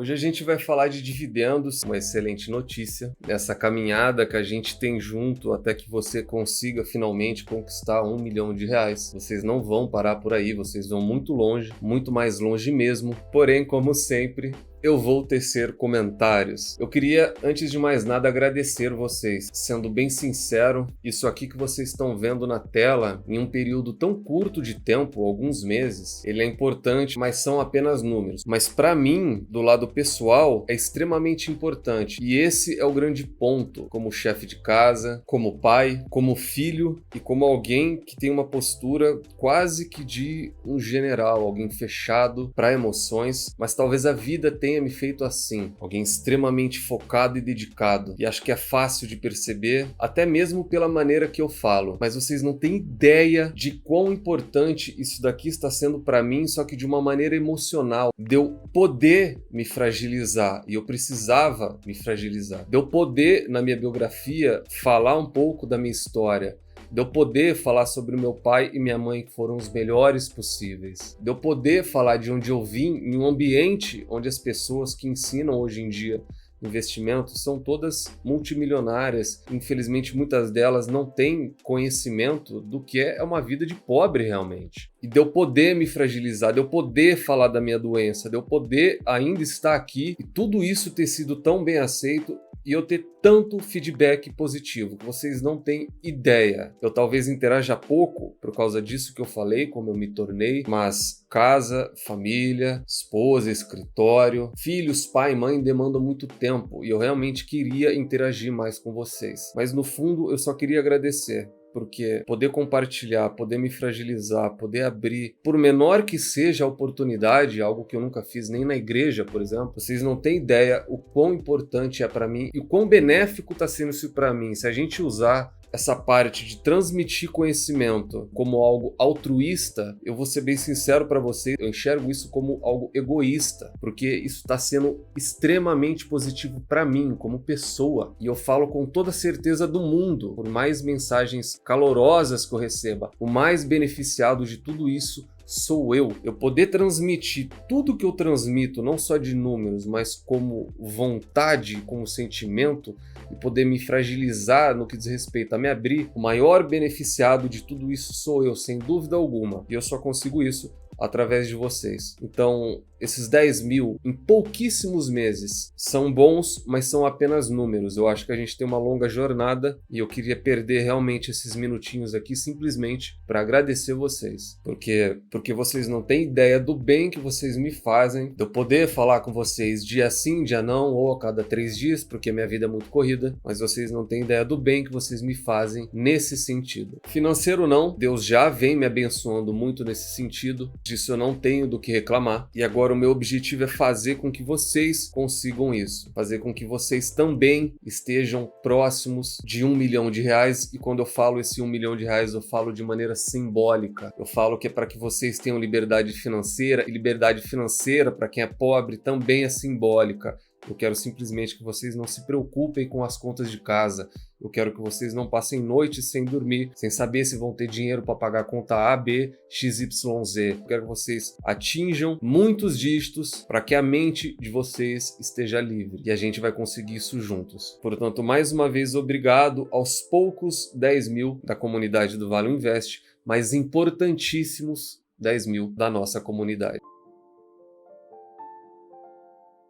Hoje a gente vai falar de dividendos, uma excelente notícia, nessa caminhada que a gente tem junto até que você consiga finalmente conquistar R$ 1 milhão. Vocês não vão parar por aí, vocês vão muito longe, muito mais longe mesmo. Porém, como sempre, eu vou tecer comentários. Eu queria, antes de mais nada, agradecer vocês. Sendo bem sincero, isso aqui que vocês estão vendo na tela, em um período tão curto de tempo, alguns meses, ele é importante, mas são apenas números. Mas para mim, do lado pessoal, é extremamente importante. E esse é o grande ponto, como chefe de casa, como pai, como filho e como alguém que tem uma postura quase que de um general, alguém fechado para emoções, mas talvez a vida tenha me feito assim, alguém extremamente focado e dedicado, e acho que é fácil de perceber, até mesmo pela maneira que eu falo, mas vocês não têm ideia de quão importante isso daqui está sendo para mim, só que de uma maneira emocional, de eu poder me fragilizar, e eu precisava me fragilizar, de eu poder, na minha biografia, falar um pouco da minha história, de eu poder falar sobre o meu pai e minha mãe que foram os melhores possíveis, de eu poder falar de onde eu vim em um ambiente onde as pessoas que ensinam hoje em dia investimentos são todas multimilionárias. Infelizmente, muitas delas não têm conhecimento do que é uma vida de pobre realmente. E de eu poder me fragilizar, de eu poder falar da minha doença, de eu poder ainda estar aqui e tudo isso ter sido tão bem aceito e eu ter tanto feedback positivo, que vocês não têm ideia. Eu talvez interaja pouco por causa disso que eu falei, como eu me tornei, mas casa, família, esposa, escritório, filhos, pai, mãe demandam muito tempo e eu realmente queria interagir mais com vocês. Mas no fundo eu só queria agradecer. Porque poder compartilhar, poder me fragilizar, poder abrir, por menor que seja a oportunidade, algo que eu nunca fiz nem na igreja, por exemplo, vocês não têm ideia o quão importante é para mim e o quão benéfico está sendo isso para mim. Se a gente usar essa parte de transmitir conhecimento como algo altruísta, eu vou ser bem sincero para vocês, eu enxergo isso como algo egoísta, porque isso está sendo extremamente positivo para mim como pessoa, e eu falo com toda certeza do mundo, por mais mensagens calorosas que eu receba, o mais beneficiado de tudo isso sou eu. Eu poder transmitir tudo que eu transmito, não só de números, mas como vontade, como sentimento, e poder me fragilizar no que diz respeito a me abrir, o maior beneficiado de tudo isso sou eu, sem dúvida alguma. E eu só consigo isso através de vocês. Então, esses 10 mil em pouquíssimos meses são bons, mas são apenas números. Eu acho que a gente tem uma longa jornada e eu queria perder realmente esses minutinhos aqui simplesmente para agradecer vocês. Porque vocês não têm ideia do bem que vocês me fazem, de eu poder falar com vocês dia sim, dia não, ou a cada 3 dias, porque minha vida é muito corrida, mas vocês não têm ideia do bem que vocês me fazem nesse sentido. Financeiro não, Deus já vem me abençoando muito nesse sentido, disso eu não tenho do que reclamar, e agora o meu objetivo é fazer com que vocês consigam isso, fazer com que vocês também estejam próximos de R$ 1 milhão, e quando eu falo esse R$ 1 milhão, eu falo de maneira simbólica, eu falo que é para que vocês tenham liberdade financeira, e liberdade financeira para quem é pobre também é simbólica. Eu quero simplesmente que vocês não se preocupem com as contas de casa. Eu quero que vocês não passem noites sem dormir, sem saber se vão ter dinheiro para pagar a conta A, B, XYZ. Eu quero que vocês atinjam muitos dígitos para que a mente de vocês esteja livre. E a gente vai conseguir isso juntos. Portanto, mais uma vez, obrigado aos poucos 10 mil da comunidade do Vale Invest, mas importantíssimos 10 mil da nossa comunidade.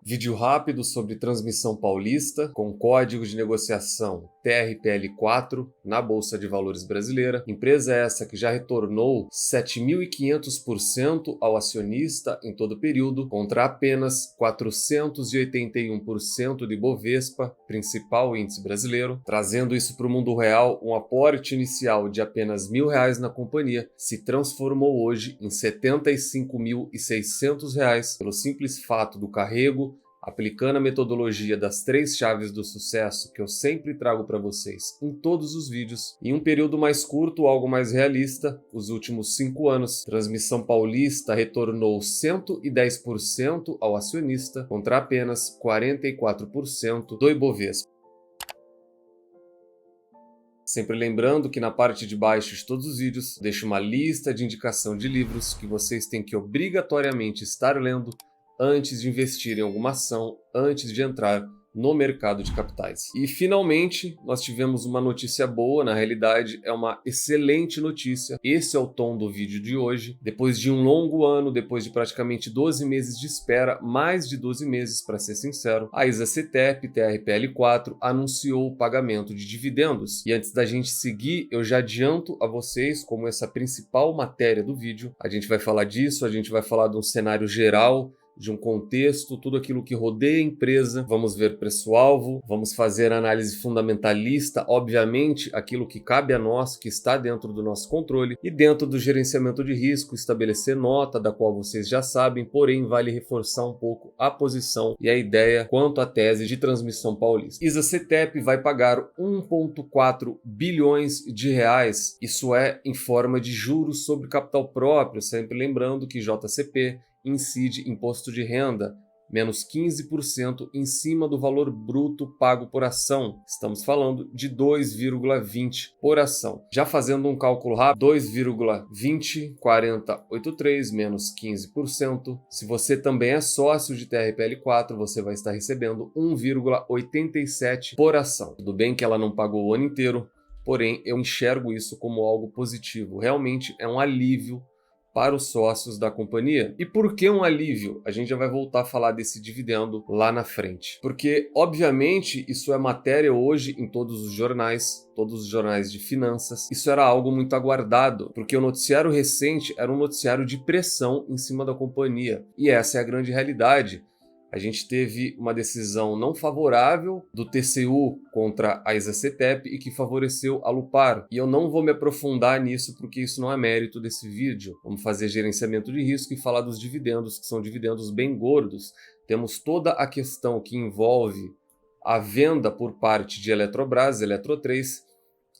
Vídeo rápido sobre transmissão paulista, com código de negociação TRPL4 na Bolsa de Valores brasileira. Empresa essa que já retornou 7.500% ao acionista em todo o período, contra apenas 481% de Bovespa, principal índice brasileiro. Trazendo isso para o mundo real, um aporte inicial de apenas R$ 1.000 na companhia se transformou hoje em R$ 75.600 pelo simples fato do carrego, aplicando a metodologia das 3 chaves do sucesso que eu sempre trago para vocês em todos os vídeos, em um período mais curto, algo mais realista, os últimos 5 anos, Transmissão Paulista retornou 110% ao acionista contra apenas 44% do Ibovespa. Sempre lembrando que na parte de baixo de todos os vídeos deixo uma lista de indicação de livros que vocês têm que obrigatoriamente estar lendo antes de investir em alguma ação, antes de entrar no mercado de capitais. E finalmente nós tivemos uma notícia boa, na realidade é uma excelente notícia. Esse é o tom do vídeo de hoje. Depois de um longo ano, depois de praticamente 12 meses de espera, mais de 12 meses para ser sincero, a ISA-CTEP TRPL4 anunciou o pagamento de dividendos. E antes da gente seguir, eu já adianto a vocês, como essa principal matéria do vídeo, a gente vai falar disso, a gente vai falar de um cenário geral, de um contexto, tudo aquilo que rodeia a empresa, vamos ver preço-alvo, vamos fazer análise fundamentalista, obviamente aquilo que cabe a nós, que está dentro do nosso controle, e dentro do gerenciamento de risco, estabelecer nota, da qual vocês já sabem, porém vale reforçar um pouco a posição e a ideia quanto à tese de transmissão paulista. ISA-CTEP vai pagar 1,4 bilhões de reais, isso é em forma de juros sobre capital próprio, sempre lembrando que JCP incide imposto de renda, menos 15% em cima do valor bruto pago por ação. Estamos falando de 2,20 por ação. Já fazendo um cálculo rápido, 2,204083 menos 15%. Se você também é sócio de TRPL4, você vai estar recebendo 1,87 por ação. Tudo bem que ela não pagou o ano inteiro, porém eu enxergo isso como algo positivo. Realmente é um alívio para os sócios da companhia. E por que um alívio? A gente já vai voltar a falar desse dividendo lá na frente. Porque, obviamente, isso é matéria hoje em todos os jornais de finanças. Isso era algo muito aguardado, porque o noticiário recente era um noticiário de pressão em cima da companhia. E essa é a grande realidade. A gente teve uma decisão não favorável do TCU contra a ISA-CTEP e que favoreceu a Lupar. E eu não vou me aprofundar nisso porque isso não é mérito desse vídeo. Vamos fazer gerenciamento de risco e falar dos dividendos, que são dividendos bem gordos. Temos toda a questão que envolve a venda por parte de Eletrobras, Eletro3,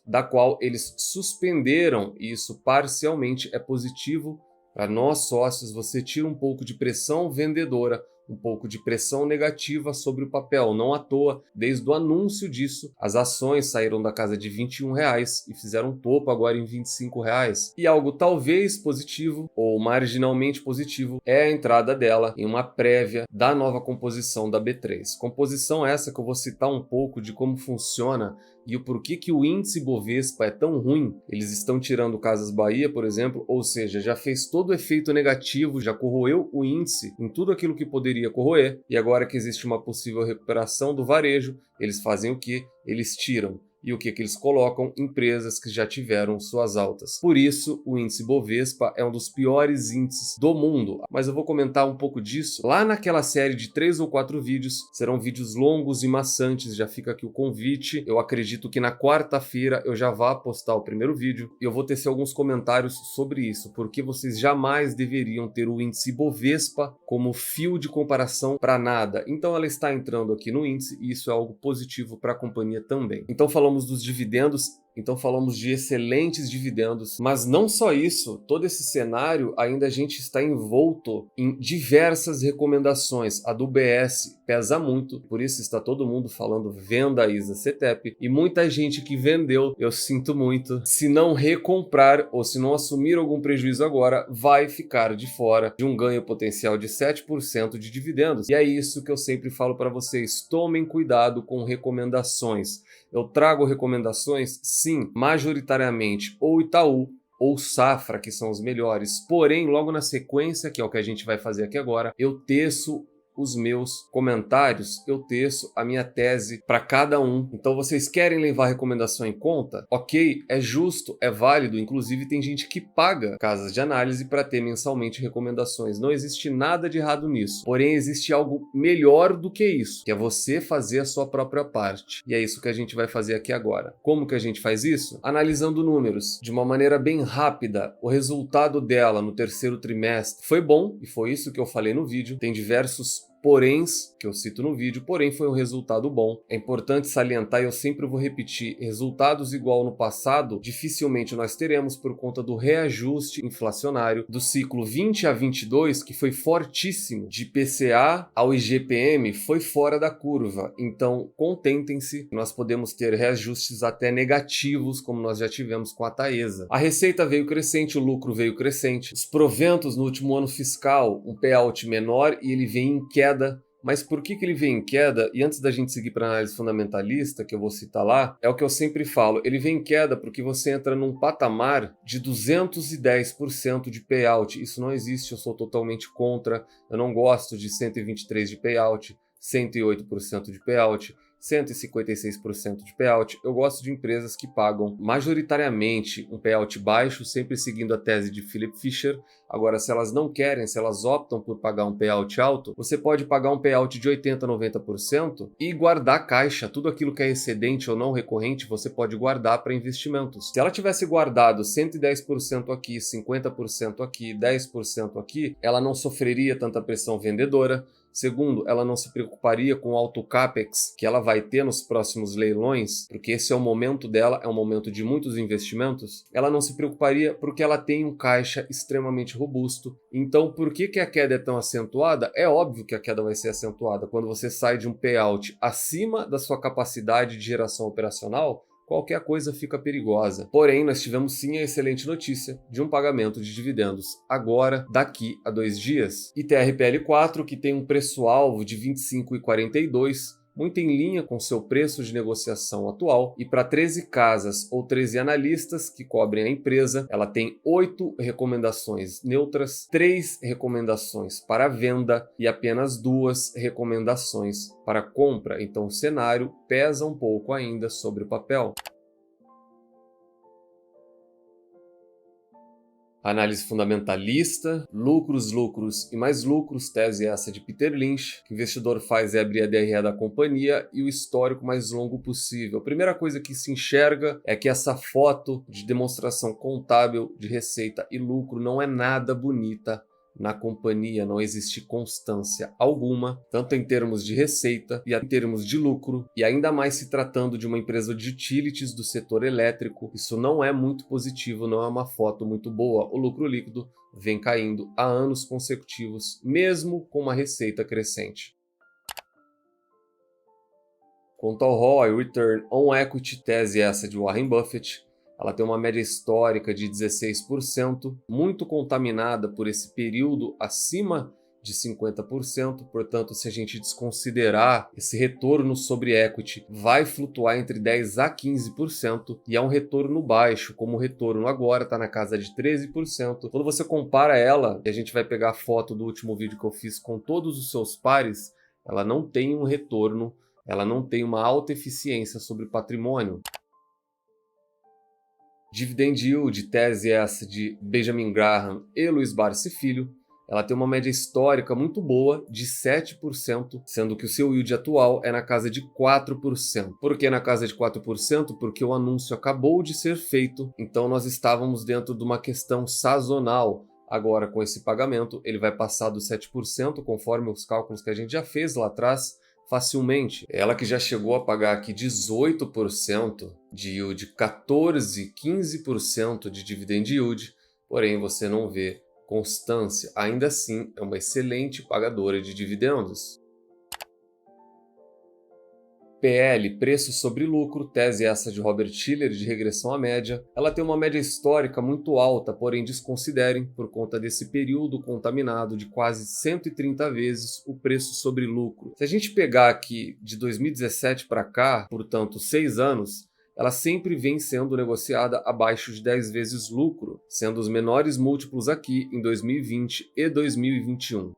da qual eles suspenderam, e isso parcialmente é positivo para nós sócios. Você tira um pouco de pressão vendedora, um pouco de pressão negativa sobre o papel. Não à toa, desde o anúncio disso, as ações saíram da casa de R$21 e fizeram topo agora em R$25. E algo talvez positivo, ou marginalmente positivo, é a entrada dela em uma prévia da nova composição da B3. Composição essa que eu vou citar um pouco de como funciona e o porquê que o índice Bovespa é tão ruim. Eles estão tirando Casas Bahia, por exemplo, ou seja, já fez todo o efeito negativo, já corroeu o índice em tudo aquilo que poderia corroer, e agora que existe uma possível recuperação do varejo, eles fazem o quê? Eles tiram. E o que eles colocam? Empresas que já tiveram suas altas. Por isso, o índice Bovespa é um dos piores índices do mundo. Mas eu vou comentar um pouco disso lá naquela série de 3 ou 4 vídeos. Serão vídeos longos e maçantes, já fica aqui o convite. Eu acredito que na quarta-feira eu já vá postar o primeiro vídeo e eu vou tecer alguns comentários sobre isso, porque vocês jamais deveriam ter o índice Bovespa como fio de comparação para nada. Então ela está entrando aqui no índice e isso é algo positivo para a companhia também. Então falamos dos dividendos, então falamos de excelentes dividendos, mas não só isso, todo esse cenário ainda a gente está envolto em diversas recomendações. A do BS pesa muito, por isso está todo mundo falando venda a ISA-CTEP, e muita gente que vendeu, eu sinto muito, se não recomprar ou se não assumir algum prejuízo agora, vai ficar de fora de um ganho potencial de 7% de dividendos. E é isso que eu sempre falo para vocês, tomem cuidado com recomendações. Eu trago recomendações, sim, majoritariamente ou Itaú ou Safra, que são os melhores. Porém, logo na sequência, que é o que a gente vai fazer aqui agora, eu teço os meus comentários, eu teço a minha tese para cada um. Então vocês querem levar a recomendação em conta? Ok, é justo, é válido, inclusive tem gente que paga casas de análise para ter mensalmente recomendações. Não existe nada de errado nisso. Porém, existe algo melhor do que isso, que é você fazer a sua própria parte. E é isso que a gente vai fazer aqui agora. Como que a gente faz isso? Analisando números de uma maneira bem rápida. O resultado dela no terceiro trimestre foi bom, e foi isso que eu falei no vídeo. Tem diversos poréns, que eu cito no vídeo, porém foi um resultado bom. É importante salientar, e eu sempre vou repetir, resultados igual no passado, dificilmente nós teremos por conta do reajuste inflacionário do ciclo 20 a 22, que foi fortíssimo, de IPCA ao IGPM, foi fora da curva. Então, contentem-se, nós podemos ter reajustes até negativos, como nós já tivemos com a Taesa. A receita veio crescente, o lucro veio crescente. Os proventos no último ano fiscal, um payout menor e ele vem em queda. Mas por que ele vem em queda? E antes da gente seguir para a análise fundamentalista, que eu vou citar lá, é o que eu sempre falo. Ele vem em queda porque você entra num patamar de 210% de payout. Isso não existe, eu sou totalmente contra. Eu não gosto de 123% de payout, 108% de payout, 156% de payout. Eu gosto de empresas que pagam majoritariamente um payout baixo, sempre seguindo a tese de Philip Fisher. Agora, se elas não querem, se elas optam por pagar um payout alto, você pode pagar um payout de 80%, 90% e guardar caixa. Tudo aquilo que é excedente ou não recorrente, você pode guardar para investimentos. Se ela tivesse guardado 110% aqui, 50% aqui, 10% aqui, ela não sofreria tanta pressão vendedora. Segundo, ela não se preocuparia com o alto capex que ela vai ter nos próximos leilões, porque esse é o momento dela, é um momento de muitos investimentos. Ela não se preocuparia porque ela tem um caixa extremamente robusto. Então, por que a queda é tão acentuada? É óbvio que a queda vai ser acentuada quando você sai de um payout acima da sua capacidade de geração operacional. Qualquer coisa fica perigosa. Porém, nós tivemos sim a excelente notícia de um pagamento de dividendos agora, daqui a 2 dias. ITRPL4, que tem um preço-alvo de 25,42, muito em linha com seu preço de negociação atual, e para 13 casas ou 13 analistas que cobrem a empresa, ela tem 8 recomendações neutras, 3 recomendações para venda e apenas 2 recomendações para compra. Então o cenário pesa um pouco ainda sobre o papel. Análise fundamentalista, lucros, lucros e mais lucros, tese essa de Peter Lynch. O que o investidor faz é abrir a DRE da companhia e o histórico mais longo possível. A primeira coisa que se enxerga é que essa foto de demonstração contábil de receita e lucro não é nada bonita. Na companhia não existe constância alguma, tanto em termos de receita e em termos de lucro, e ainda mais se tratando de uma empresa de utilities do setor elétrico, isso não é muito positivo, não é uma foto muito boa. O lucro líquido vem caindo há anos consecutivos, mesmo com uma receita crescente. Quanto ao ROI, Return on Equity, tese essa de Warren Buffett, ela tem uma média histórica de 16%, muito contaminada por esse período acima de 50%, portanto, se a gente desconsiderar esse retorno sobre equity, vai flutuar entre 10% a 15%, e é um retorno baixo, como o retorno agora está na casa de 13%. Quando você compara ela, e a gente vai pegar a foto do último vídeo que eu fiz com todos os seus pares, ela não tem um retorno, ela não tem uma alta eficiência sobre o patrimônio. Dividend Yield, tese essa de Benjamin Graham e Luiz Barsi Filho, ela tem uma média histórica muito boa de 7%, sendo que o seu yield atual é na casa de 4%. Por que na casa de 4%? Porque o anúncio acabou de ser feito, então nós estávamos dentro de uma questão sazonal. Agora, com esse pagamento, ele vai passar dos 7%, conforme os cálculos que a gente já fez lá atrás, facilmente. Ela que já chegou a pagar aqui 18% de yield, 14%, 15% de dividend yield, porém você não vê constância. Ainda assim, é uma excelente pagadora de dividendos. PL, preço sobre lucro, tese essa de Robert Shiller de regressão à média. Ela tem uma média histórica muito alta, porém desconsiderem por conta desse período contaminado de quase 130 vezes o preço sobre lucro. Se a gente pegar aqui de 2017 para cá, portanto 6 anos, ela sempre vem sendo negociada abaixo de 10 vezes lucro, sendo os menores múltiplos aqui em 2020 e 2021.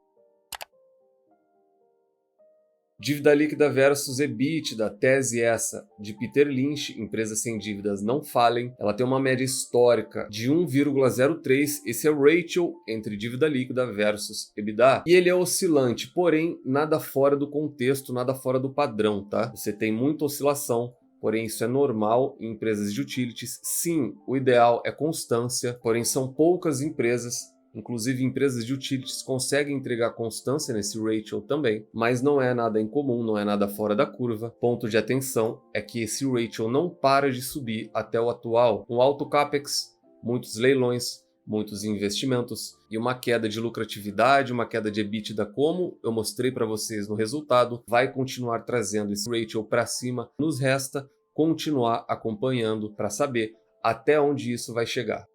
Dívida líquida versus EBITDA, tese essa de Peter Lynch, empresas sem dívidas não falem. Ela tem uma média histórica de 1,03, esse é o ratio entre dívida líquida versus EBITDA. E ele é oscilante, porém nada fora do contexto, nada fora do padrão, tá? Você tem muita oscilação, porém isso é normal em empresas de utilities. Sim, o ideal é constância, porém são poucas empresas Inclusive, empresas de utilities conseguem entregar constância nesse ratio também, mas não é nada incomum, não é nada fora da curva. Ponto de atenção é que esse ratio não para de subir até o atual, com alto capex, muitos leilões, muitos investimentos e uma queda de lucratividade, uma queda de EBITDA, como eu mostrei para vocês no resultado, vai continuar trazendo esse ratio para cima. Nos resta continuar acompanhando para saber até onde isso vai chegar.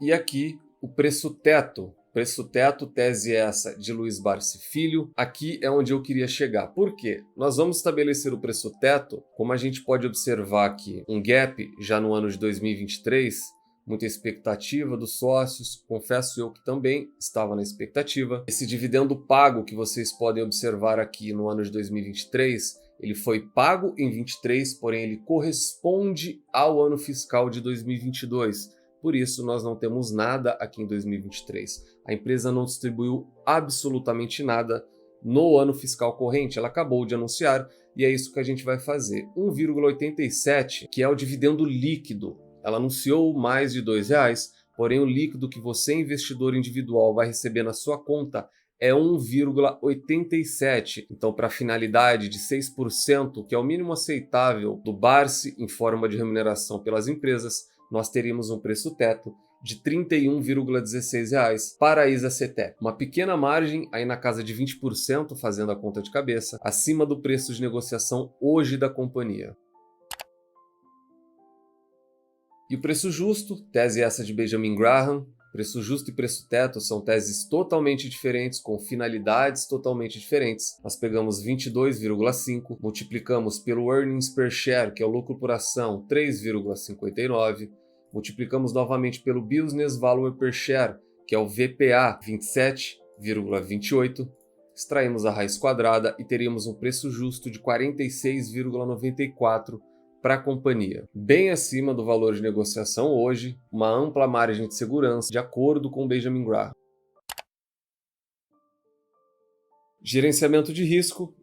E aqui o preço teto. Preço teto, tese essa de Luiz Barsi Filho. Aqui é onde eu queria chegar. Por quê? Nós vamos estabelecer o preço teto, como a gente pode observar aqui, um gap já no ano de 2023, muita expectativa dos sócios, confesso eu que também estava na expectativa. Esse dividendo pago que vocês podem observar aqui no ano de 2023, ele foi pago em 23, porém ele corresponde ao ano fiscal de 2022. Por isso, nós não temos nada aqui em 2023. A empresa não distribuiu absolutamente nada no ano fiscal corrente. Ela acabou de anunciar e é isso que a gente vai fazer. 1,87, que é o dividendo líquido. Ela anunciou mais de R$ 2,00, porém o líquido que você, investidor individual, vai receber na sua conta é 1,87. Então, para a finalidade de 6%, que é o mínimo aceitável do Barsi em forma de remuneração pelas empresas, nós teríamos um preço teto de R$ 31,16 para a ISA-CTEC. Uma pequena margem, aí na casa de 20%, fazendo a conta de cabeça, acima do preço de negociação hoje da companhia. E o preço justo, tese essa de Benjamin Graham. Preço justo e preço teto são teses totalmente diferentes, com finalidades totalmente diferentes. Nós pegamos 22,5, multiplicamos pelo earnings per share, que é o lucro por ação, 3,59, multiplicamos novamente pelo business value per share, que é o VPA, 27,28, extraímos a raiz quadrada e teríamos um preço justo de 46,94 para a companhia, bem acima do valor de negociação hoje, uma ampla margem de segurança, de acordo com Benjamin Graham. Gerenciamento de risco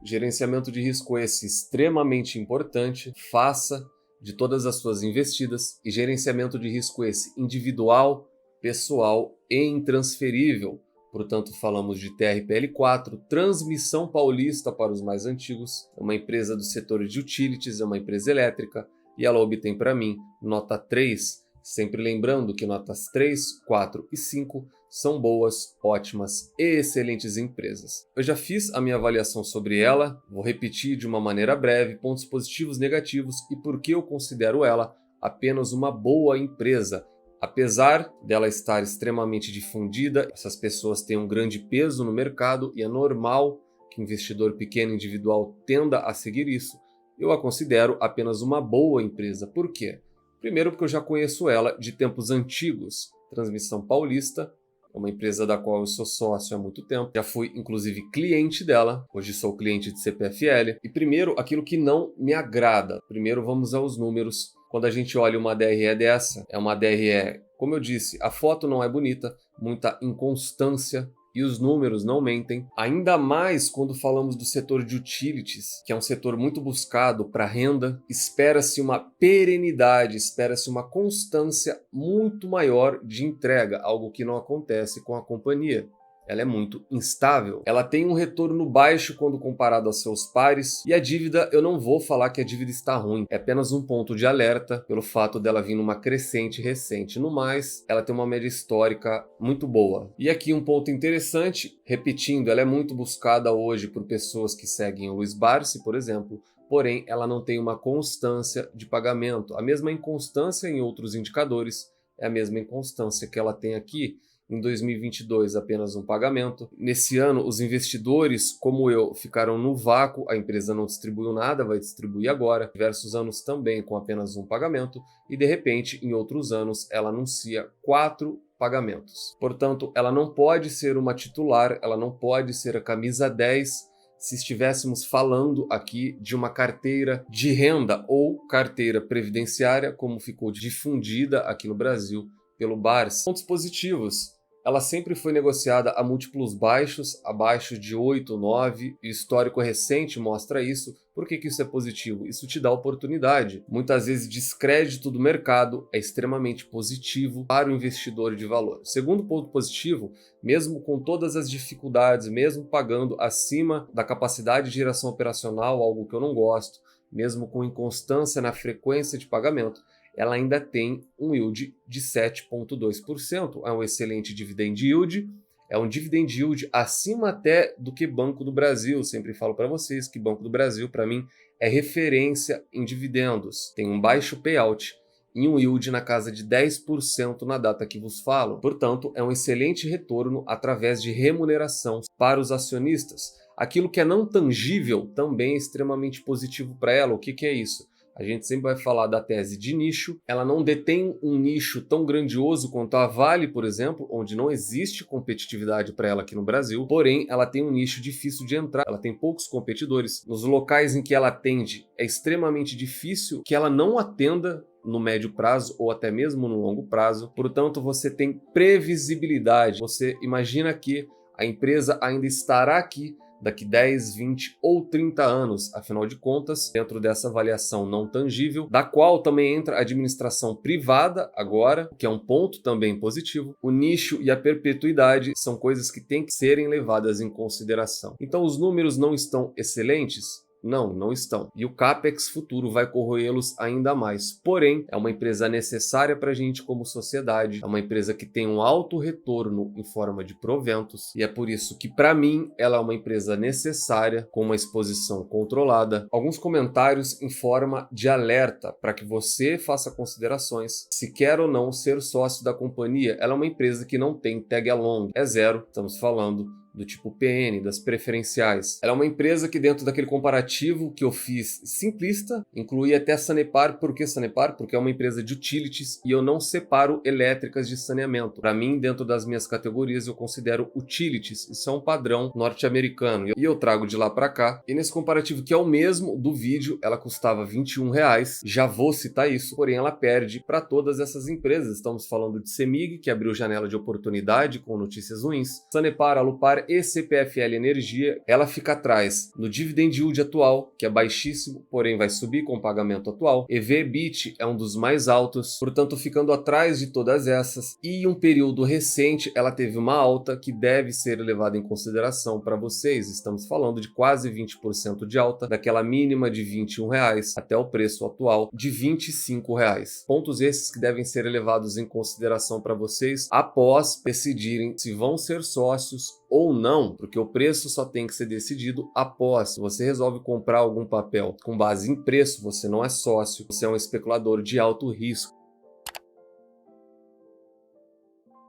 esse extremamente importante, faça de todas as suas investidas, e gerenciamento de risco esse individual, pessoal e intransferível. Portanto, falamos de TRPL4, Transmissão Paulista para os mais antigos, é uma empresa do setor de utilities, é uma empresa elétrica, e ela obtém para mim nota 3, sempre lembrando que notas 3, 4 e 5 são boas, ótimas e excelentes empresas. Eu já fiz a minha avaliação sobre ela, vou repetir de uma maneira breve, pontos positivos, negativos e por que eu considero ela apenas uma boa empresa. Apesar dela estar extremamente difundida, essas pessoas têm um grande peso no mercado e é normal que o investidor pequeno individual tenda a seguir isso, eu a considero apenas uma boa empresa. Por quê? Primeiro porque eu já conheço ela de tempos antigos. Transmissão Paulista, é uma empresa da qual eu sou sócio há muito tempo, já fui inclusive cliente dela, hoje sou cliente de CPFL. E primeiro, aquilo que não me agrada. Primeiro vamos aos números. Quando a gente olha uma DRE dessa, é uma DRE, como eu disse, a foto não é bonita, muita inconstância e os números não mentem. Ainda mais quando falamos do setor de utilities, que é um setor muito buscado para renda, espera-se uma perenidade, espera-se uma constância muito maior de entrega, algo que não acontece com a companhia. Ela é muito instável. Ela tem um retorno baixo quando comparado aos seus pares. E a dívida, eu não vou falar que a dívida está ruim. É apenas um ponto de alerta pelo fato dela vir numa crescente recente. No mais, ela tem uma média histórica muito boa. E aqui um ponto interessante, repetindo, ela é muito buscada hoje por pessoas que seguem o Luiz Barsi, por exemplo. Porém, ela não tem uma constância de pagamento. A mesma inconstância em outros indicadores é a mesma inconstância que ela tem aqui. Em 2022, apenas um pagamento. Nesse ano, os investidores, como eu, ficaram no vácuo, a empresa não distribuiu nada, vai distribuir agora. Diversos anos também com apenas um pagamento. E, de repente, em outros anos, ela anuncia 4 pagamentos. Portanto, ela não pode ser uma titular, ela não pode ser a camisa 10, se estivéssemos falando aqui de uma carteira de renda ou carteira previdenciária, como ficou difundida aqui no Brasil pelo Barsi. Pontos positivos. Ela sempre foi negociada a múltiplos baixos, abaixo de 8, 9, e o histórico recente mostra isso. Por que isso é positivo? Isso te dá oportunidade. Muitas vezes, descrédito do mercado é extremamente positivo para o investidor de valor. Segundo ponto positivo, mesmo com todas as dificuldades, mesmo pagando acima da capacidade de geração operacional, algo que eu não gosto, mesmo com inconstância na frequência de pagamento, ela ainda tem um yield de 7,2%. É um excelente dividend yield, é um dividend yield acima até do que Banco do Brasil. Sempre falo para vocês que Banco do Brasil, para mim, é referência em dividendos. Tem um baixo payout e um yield na casa de 10% na data que vos falo. Portanto, é um excelente retorno através de remuneração para os acionistas. Aquilo que é não tangível também é extremamente positivo para ela. O que é isso? A gente sempre vai falar da tese de nicho. Ela não detém um nicho tão grandioso quanto a Vale, por exemplo, onde não existe competitividade para ela aqui no Brasil. Porém, ela tem um nicho difícil de entrar. Ela tem poucos competidores. Nos locais em que ela atende, é extremamente difícil que ela não atenda no médio prazo ou até mesmo no longo prazo. Portanto, você tem previsibilidade. Você imagina que a empresa ainda estará aqui daqui 10, 20 ou 30 anos, afinal de contas, dentro dessa avaliação não tangível, da qual também entra a administração privada agora, que é um ponto também positivo. O nicho e a perpetuidade são coisas que têm que serem levadas em consideração. Então, os números não estão excelentes? Não estão. E o CAPEX futuro vai corroê-los ainda mais. Porém, é uma empresa necessária para a gente como sociedade. É uma empresa que tem um alto retorno em forma de proventos. E é por isso que, para mim, ela é uma empresa necessária, com uma exposição controlada. Alguns comentários em forma de alerta para que você faça considerações se quer ou não ser sócio da companhia. Ela é uma empresa que não tem tag along. É zero. Estamos falando do tipo PN, das preferenciais. Ela é uma empresa que, dentro daquele comparativo que eu fiz simplista, inclui até Sanepar. Por que Sanepar? Porque é uma empresa de utilities e eu não separo elétricas de saneamento. Para mim, dentro das minhas categorias, eu considero utilities. Isso é um padrão norte-americano e eu trago de lá para cá. E nesse comparativo, que é o mesmo do vídeo, ela custava R$21. Já vou citar isso, porém ela perde para todas essas empresas. Estamos falando de Cemig, que abriu janela de oportunidade com notícias ruins. Sanepar, Alupar e CPFL Energia, ela fica atrás no dividend yield atual, que é baixíssimo, porém vai subir com o pagamento atual. EV/EBIT é um dos mais altos, portanto ficando atrás de todas essas. E em um período recente, ela teve uma alta que deve ser levada em consideração para vocês. Estamos falando de quase 20% de alta, daquela mínima de R$21 até o preço atual de R$25. Pontos esses que devem ser levados em consideração para vocês após decidirem se vão ser sócios ou não, porque o preço só tem que ser decidido após. Se você resolve comprar algum papel com base em preço, você não é sócio, você é um especulador de alto risco.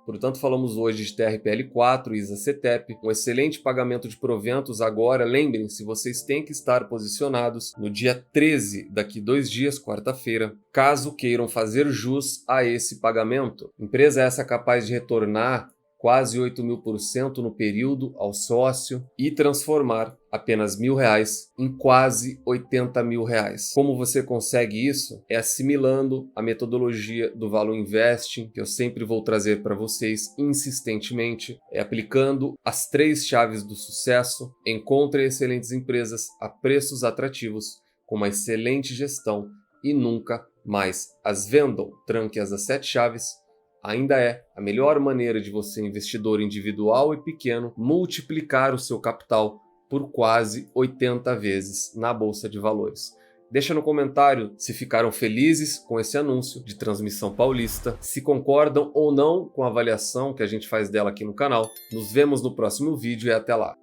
Portanto, falamos hoje de TRPL4, ISA-CTEP, um excelente pagamento de proventos. Agora, lembrem-se, vocês têm que estar posicionados no dia 13, daqui 2 dias, quarta-feira, caso queiram fazer jus a esse pagamento. Empresa essa capaz de retornar quase 8.000% no período ao sócio e transformar apenas R$1.000 em quase R$80.000. Como você consegue isso? É assimilando a metodologia do Value Investing, que eu sempre vou trazer para vocês insistentemente, é aplicando as 3 chaves do sucesso. Encontre excelentes empresas a preços atrativos, com uma excelente gestão e nunca mais as vendam. Tranque as 7 chaves. Ainda é a melhor maneira de você, investidor individual e pequeno, multiplicar o seu capital por quase 80 vezes na Bolsa de Valores. Deixa no comentário se ficaram felizes com esse anúncio de Transmissão Paulista, se concordam ou não com a avaliação que a gente faz dela aqui no canal. Nos vemos no próximo vídeo e até lá!